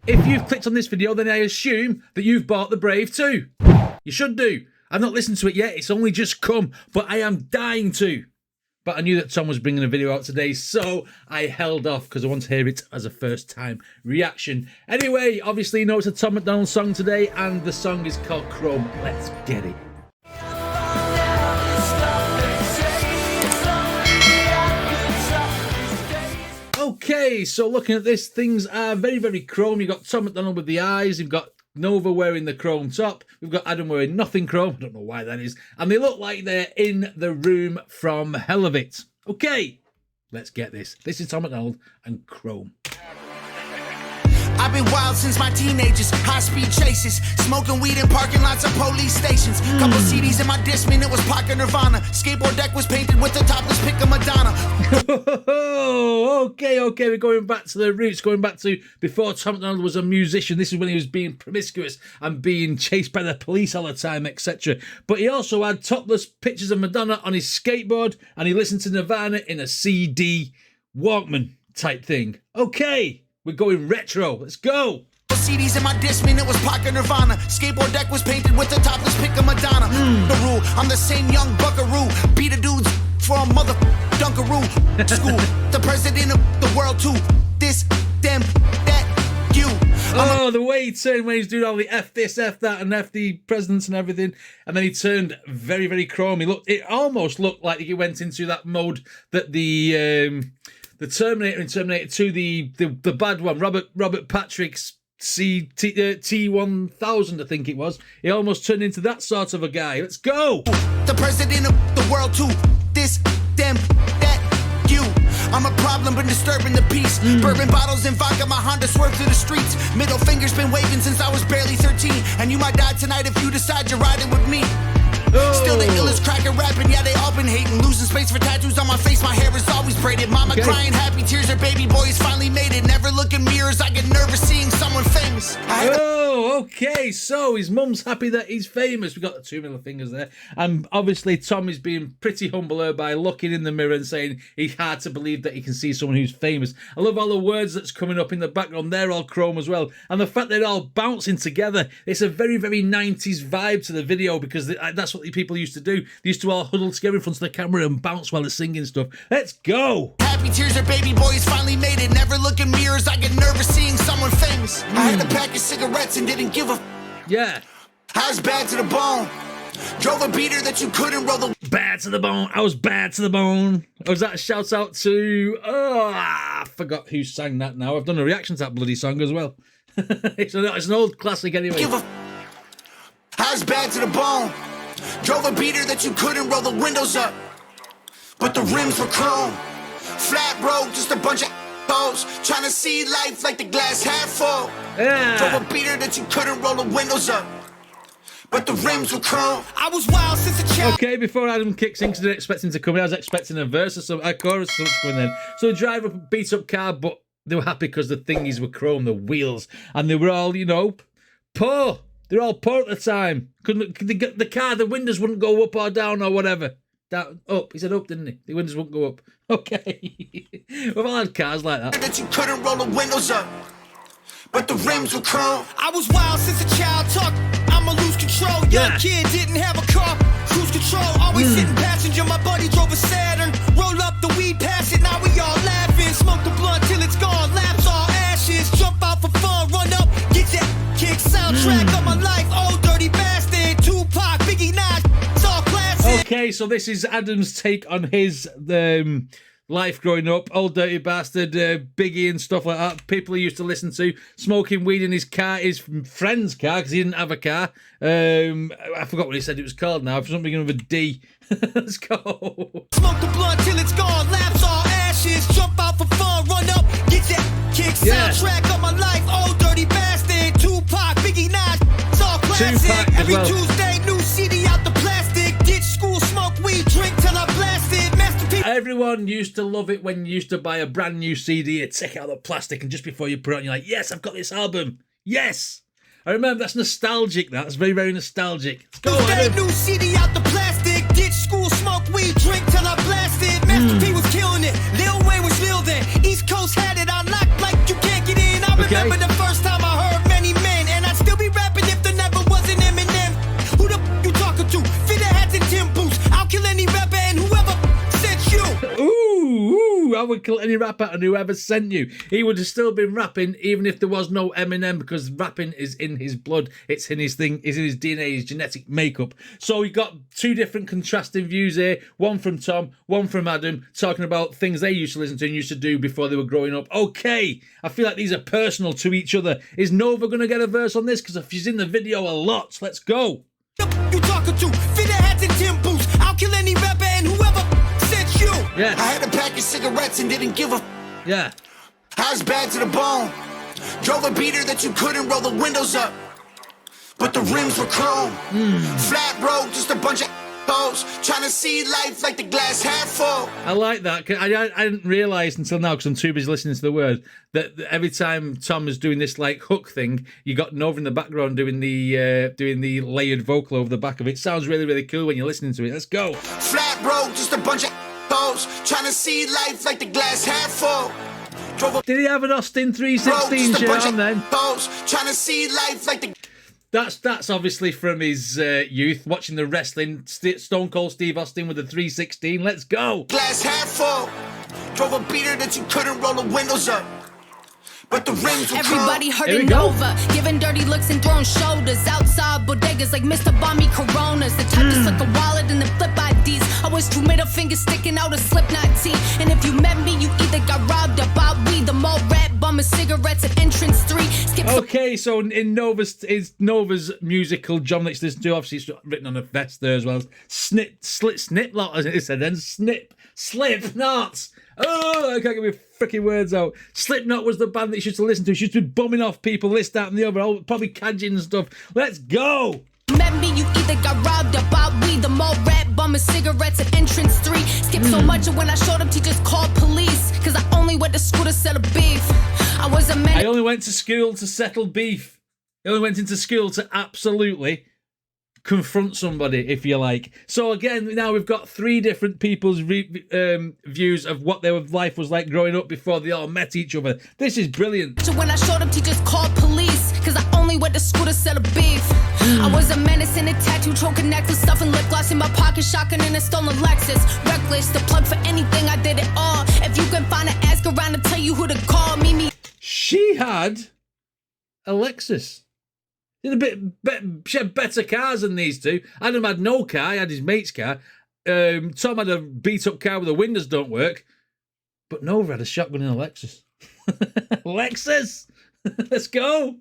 If you've clicked on this video, then I assume that you've bought The Brave too. You should do. I've not listened to it yet, it's only just come, but I am dying to. But I knew that Tom was bringing a video out today, so I held off because I want to hear it as a first-time reaction. Anyway, obviously you know it's a Tom MacDonald song today, and the song is called Chrome. Let's get it. Okay, so looking at this, things are very, very chrome. You've got Tom MacDonald with the eyes, you've got Nova wearing the chrome top, we've got Adam wearing nothing chrome, I don't know why that is, and they look like they're in the room from Hell of It. Okay, let's get this. This is Tom MacDonald and Chrome. I've been wild since my teenagers, high-speed chases, smoking weed in parking lots of police stations. Couple CDs in my Discman, it was Pocket Nirvana. Skateboard deck was painted with the topless pic of Madonna. Okay, we're going back to the roots, going back to before Tom MacDonald was a musician. This is when he was being promiscuous and being chased by the police all the time, etc. But he also had topless pictures of Madonna on his skateboard, and he listened to Nirvana in a CD Walkman type thing. Okay. We're going retro. Let's go. CDs in my Discman, it was Pocket Nirvana. Skateboard deck was painted with the topless pic of Madonna. The rule, I'm the same young buckaroo. Beat a dude's for a mother dunkaroo. School, the president of the world too. This, them, that, you. Oh, the way he turned when he's doing all the F this, F that, and F the presidents and everything. And then he turned very, very chrome. It almost looked like he went into that mode that the Terminator in Terminator 2, the bad one, Robert Patrick's T-1000, I think it was. He almost turned into that sort of a guy. Let's go. The president of the world too. This, them, that, you. I'm a problem, but disturbing the peace. Bourbon bottles and vodka, my Honda swerved through the streets. Middle finger's been waving since I was barely 13. And you might die tonight if you decide you're riding with me. Still the illest cracker rapping, yeah, they all been hating. Losing space for tattoos on my face, my hair is always braided. Mama crying, happy tears, her baby boy has finally made it. Never look in mirrors, I get nervous seeing someone famous. Okay, so his mum's happy that he's famous. We got the 2 middle fingers there. And obviously Tom is being pretty humble here by looking in the mirror and saying it's hard to believe that he can see someone who's famous. I love all the words that's coming up in the background. They're all chrome as well. And the fact they're all bouncing together. It's a very, very 90s vibe to the video because that's what people used to do. They used to all huddle together in front of the camera and bounce while they're singing stuff. Let's go. Happy tears, her baby boy has finally made it. Never look in mirrors, I get nervous seeing someone famous. I had a pack of cigarettes and didn't give a yeah. I was bad to the bone. Drove a beater that you couldn't roll the bad to the bone. I was bad to the bone. Was that a shout out to I forgot who sang that now. I've done a reaction to that bloody song as well. It's an old classic anyway. I was bad to the bone. Drove a beater that you couldn't roll the windows up, but the rims were chrome. Flat road, just a bunch of hoes trying to see life like the glass half full. Yeah. Drove a beater that you couldn't roll the windows up, but the rims were chrome. I was wild since a child. Okay, before Adam kicks in, because I didn't expect him to come in, I was expecting a verse or something, a chorus or something going in. So they drive up a beat up car, but they were happy because the thingies were chrome, the wheels, and they were all, you know, poor. They're all poor at the time. The car, the windows wouldn't go up or down or whatever. Down, up. He said up, didn't he? The windows wouldn't go up. Okay. We've all had cars like that. That you couldn't roll the windows up, but the rims were chrome. I was wild since a child. I'ma lose control. Young kid didn't have a car. Cruise control. Always sitting passenger. My buddy drove a Saturn. Roll up the weed, pass it. Now we all laughing. Smoke the blunt till it's gone. Laps all ashes. Jump out for fun. Run up. Get that kick soundtrack of my life. Old dirty bastard. Tupac, Biggie, Nas. It's all classic. Okay, so this is Adam's take on his life growing up. Old Dirty Bastard, Biggie and stuff like that. People he used to listen to. Smoking weed in his car, his friend's car, because he didn't have a car. I forgot what he said it was called now. For something beginning with a D. Let's go. Smoke the blunt till it's gone. Laps all ashes. Jump out for fun. Run up. Get that kick soundtrack of my life. Old Dirty Bastard. Tupac, Biggie, Nas. It's all classic. Tupac Every well. Tuesday, new CD out the plastic. Ditch school, smoke weed, drink till I blasted. Masterpiece. Everyone used to love it when you used to buy a brand new CD, you take out the plastic, and just before you put it on, you're like, yes, I've got this album. Yes. I remember, that's nostalgic, that's very, very nostalgic. Let's go, Tuesday, new CD out the plastic. Ditch school, smoke weed, drink till I blasted. Master P was killing it. Lil Wayne was real then. East Coast had it on lock like you can't get in. I remember the first time I heard would kill any rapper and whoever sent you. He would have still been rapping even if there was no Eminem, because rapping is in his blood. It's in his thing, it's in his DNA, his genetic makeup. So we got two different contrasting views here. One from Tom, one from Adam, talking about things they used to listen to and used to do before they were growing up. Okay, I feel like these are personal to each other. Is Nova going to get a verse on this? Because she's in the video a lot. Let's go. You talking to fit hats and Tim boots. I'll kill any rapper and whoever sent you. Yeah. I had a pack of cigarettes and didn't give a. Yeah. I was bad to the bone. Drove a beater that you couldn't roll the windows up, but the rims were chrome. Flat road, just a bunch of hoes trying to see life like the glass half full. I like that. I didn't realise until now, because I'm too busy listening to the word, that every time Tom is doing this like hook thing, you got Nova in the background doing the layered vocal over the back of it. Sounds really, really cool when you're listening to it. Let's go. Flat road, just a bunch of hoes trying to see life like the glass half full. Did he have an Austin 316 shirt on then? Trying to see life like the. That's obviously from his youth, watching the wrestling. Stone Cold Steve Austin with the 316. Let's go. Glass half full. Drove a beater that you couldn't roll the windows up, but the rims were everybody hurting over, giving dirty looks and throwing shoulders outside bodegas like Mr. Bomby Coronas. The type to slick a wallet and then flip IDs. I was two middle fingers sticking out a Slipknot tee. And if you met me, you either got robbed or bought weed. The mall rat bumming cigarettes at entrance 3. Okay, so in Nova's musical, John likes to listen to, obviously it's written on a vest there as well. Snip, as it said then. Slipknot. Oh, I can't get my freaking words out. Slipknot was the band that you used to listen to. She used to be bumming off people, this, that, and the other. Probably cadging and stuff. Let's go. Met me, you either got robbed or bought weed. The mall rat bumming cigarettes at entrance 3. Skip so much, and when I showed up, teachers called police. Cause I only went to school to settle beef. I was a man. I only went to school to settle beef. I only went into school to absolutely confront somebody, if you like. So again, now we've got three different people's views of what their life was like growing up before they all met each other. This is brilliant. So when I showed up, teachers called police. Cause I only went to school to settle beef. I was a menace in a tattoo, choking necklace, stuffing lip gloss in my pocket, shotgun in a stolen Lexus. Reckless, the plug for anything, I did it all. If you can find an ask around to tell you who to call, me. She had a Lexus. She had better cars than these two. Adam had no car, he had his mate's car. Tom had a beat-up car where the windows don't work. But Nova had a shotgun in a Lexus. Lexus! Let's go!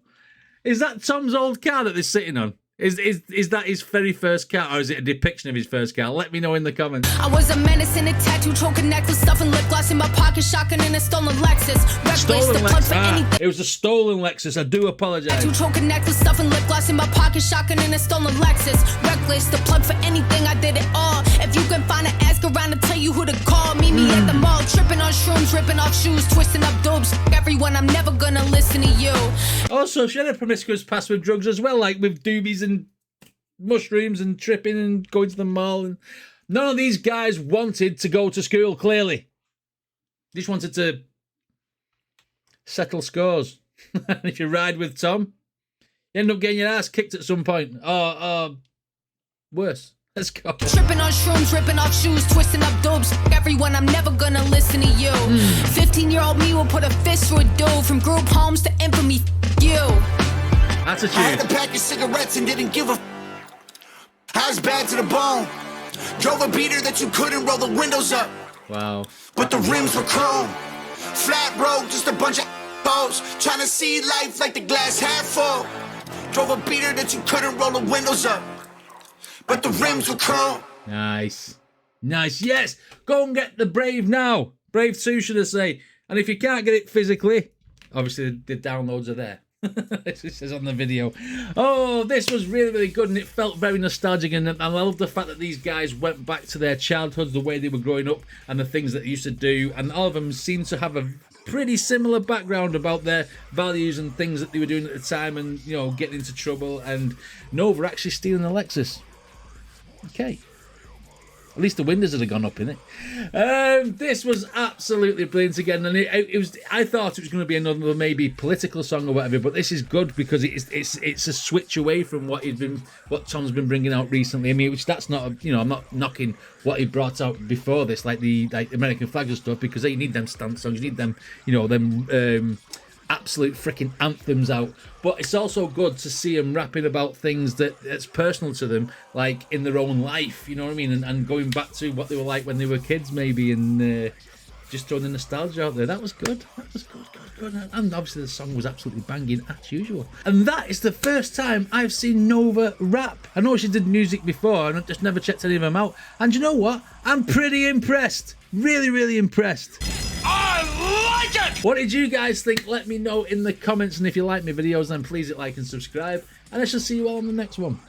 Is that Tom's old car that they're sitting on? Is that his very first car, or is it a depiction of his first car? Let me know in the comments. I was a menace in a tattoo, choking necklace, stuffing lip gloss in my pocket, shotgun in a stolen Lexus. Reckless, the plug for anything. It was a stolen Lexus. I do apologize. Tattoo, choking necklace, stuffing lip gloss in my pocket, shotgun in a stolen Lexus. Reckless, the plug for anything, I did it all. If you can find an ask around to tell you who to call, meet me at the mall, tripping on shrooms, ripping off shoes, twisting up dopes. Everyone, I'm never gonna listen to you. Also, she had a promiscuous past with drugs as well, like with doobies and mushrooms and tripping and going to the mall. And none of these guys wanted to go to school, clearly. They just wanted to settle scores. And if you ride with Tom, you end up getting your ass kicked at some point. Or worse. Let's go. Tripping on shrooms, ripping off shoes, twisting up dopes. Everyone, I'm never gonna listen to you. 15-year-old me will put a fist through a dude. From group homes to infamy, you. Attitude. I had a pack of cigarettes and didn't give a. I was bad to the bone. Drove a beater that you couldn't roll the windows up. Wow. But the rims were chrome. Flat road, just a bunch of hoes trying to see life like the glass half full. Drove a beater that you couldn't roll the windows up, but the rims were chrome. Nice. Nice. Yes. Go and get the Brave now. Brave 2, should I say. And if you can't get it physically, obviously the downloads are there. It says on the video. Oh, this was really, really good, and it felt very nostalgic, and I love the fact that these guys went back to their childhoods, the way they were growing up, and the things that they used to do, and all of them seem to have a pretty similar background about their values and things that they were doing at the time, and, you know, getting into trouble, and Nova actually stealing a Lexus. Okay. At least the windows had gone up in it. This was absolutely brilliant again, and it was. I thought it was going to be another maybe political song or whatever, but this is good because it's a switch away from what Tom's been bringing out recently. I mean, which that's not, I'm not knocking what he brought out before this, like the American flags and stuff, because you need them stance songs, you need them, absolute freaking anthems out. But it's also good to see them rapping about things that's personal to them, like in their own life, you know what I mean, and going back to what they were like when they were kids maybe, and just throwing the nostalgia out there. That was good. Good. And obviously the song was absolutely banging as usual. And that is the first time I've seen Nova rap. I know she did music before and I just never checked any of them out, and you know what, I'm pretty impressed. Really impressed. I like it! What did you guys think? Let me know in the comments, and if you like my videos, then please hit like and subscribe, and I shall see you all in the next one.